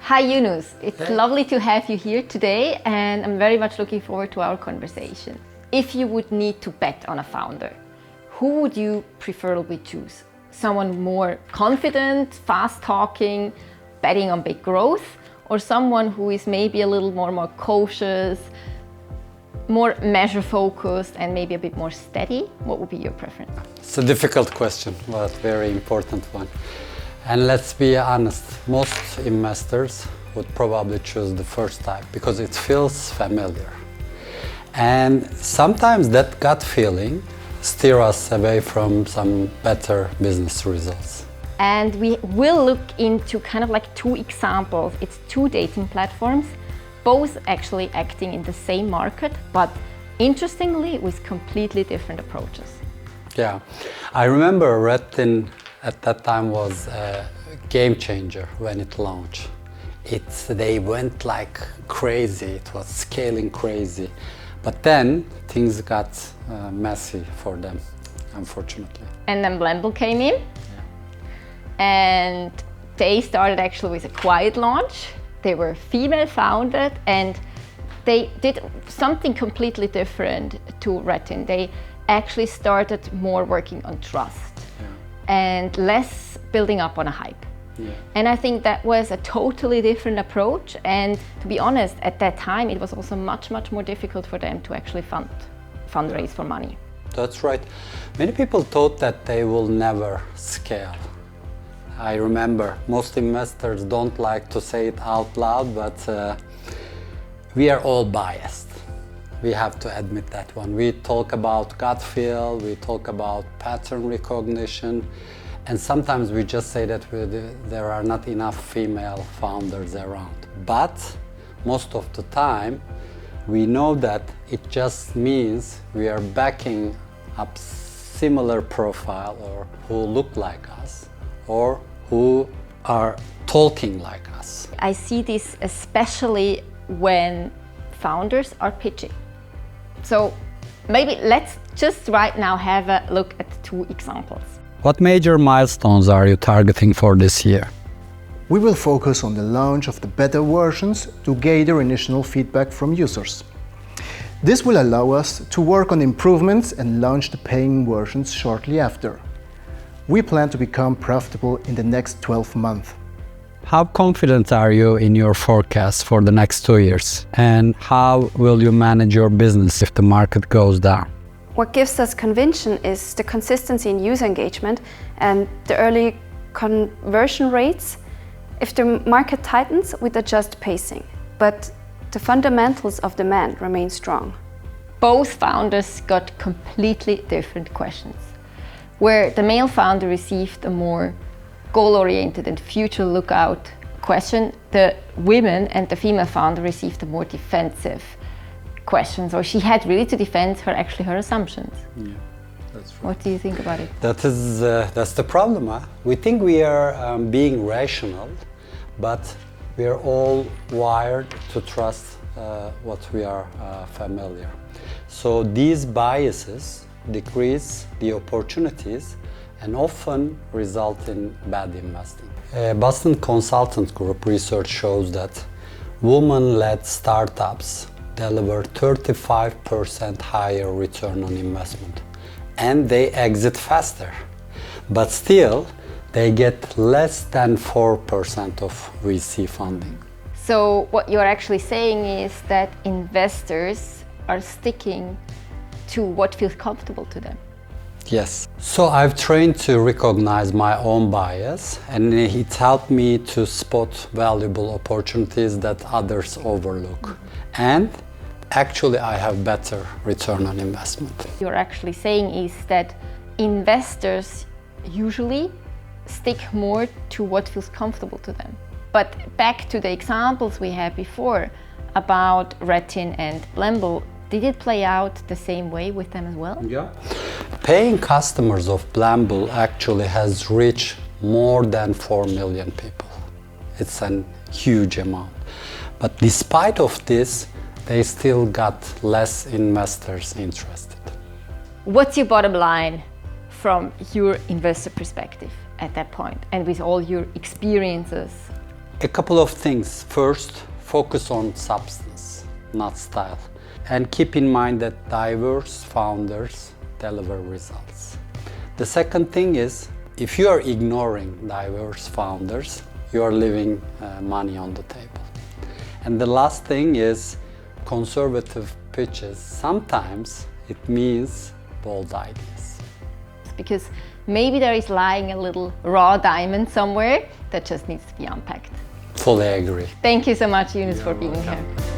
Hi Yunus, it's lovely to have you here today and I'm very much looking forward to our conversation. If you would need to bet on a founder, who would you preferably choose? Someone more confident, fast talking, betting on big growth, or someone who is maybe a little more cautious, more measure focused and maybe a bit more steady? What would be your preference? It's a difficult question, but very important one. And let's be honest, most investors would probably choose the first type because it feels familiar. And sometimes that gut feeling steers us away from some better business results. And we will look into kind of like two examples. It's two dating platforms, both actually acting in the same market, but interestingly with completely different approaches. Yeah, I remember ritiene at that time was a game changer when it launched. They went like crazy, it was scaling crazy. But then things got messy for them, unfortunately. And then Blemble came in, and they started actually with a quiet launch. They were female founded and they did something completely different to ritiene. They actually started more working on trust and less building up on a hype. And I think that was a totally different approach, and to be honest, at that time it was also much more difficult for them to actually fundraise for money. That's right. Many people thought that they will never scale. I remember most investors don't like to say it out loud, but we are all biased. We have to admit that one. We talk about gut feel, we talk about pattern recognition, and sometimes we just say that there are not enough female founders around. But most of the time, we know that it just means we are backing up similar profile or who look like us or who are talking like us. I see this especially when founders are pitching. So maybe let's just right now have a look at two examples. What major milestones are you targeting for this year? We will focus on the launch of the beta versions to gather initial feedback from users. This will allow us to work on improvements and launch the paying versions shortly after. We plan to become profitable in the next 12 months. How confident are you in your forecast for the next 2 years? And how will you manage your business if the market goes down? What gives us conviction is the consistency in user engagement and the early conversion rates. If the market tightens, we'd adjust pacing, but the fundamentals of demand remain strong. Both founders got completely different questions. Where the male founder received a more goal-oriented and future lookout question, the women and the female founder received a more defensive question. So she had really to defend her assumptions. Yeah, that's right. What do you think about it? That's the problem. Huh? We think we are being rational, but we are all wired to trust what we are familiar. So these biases decrease the opportunities and often result in bad investing. Boston Consultant Group research shows that women-led startups deliver 35% higher return on investment, and they exit faster. But still, they get less than 4% of VC funding. So what you're actually saying is that investors are sticking to what feels comfortable to them. Yes. So I've trained to recognize my own bias, and it helped me to spot valuable opportunities that others overlook. And actually I have better return on investment. You're actually saying is that investors usually stick more to what feels comfortable to them. But back to the examples we had before about ritiene and Blemble, did it play out the same way with them as well? Yeah. Paying customers of Blemble actually has reached more than 4 million people. It's a huge amount. But despite of this, they still got less investors interested. What's your bottom line from your investor perspective at that point and with all your experiences A couple of things. First, focus on substance, not style. And keep in mind that diverse founders deliver results. The second thing is, if you are ignoring diverse founders, you are leaving money on the table. And the last thing is conservative pitches. Sometimes it means bold ideas. Because maybe there is lying a little raw diamond somewhere that just needs to be unpacked. Fully agree. Thank you so much, Yunus, for being here.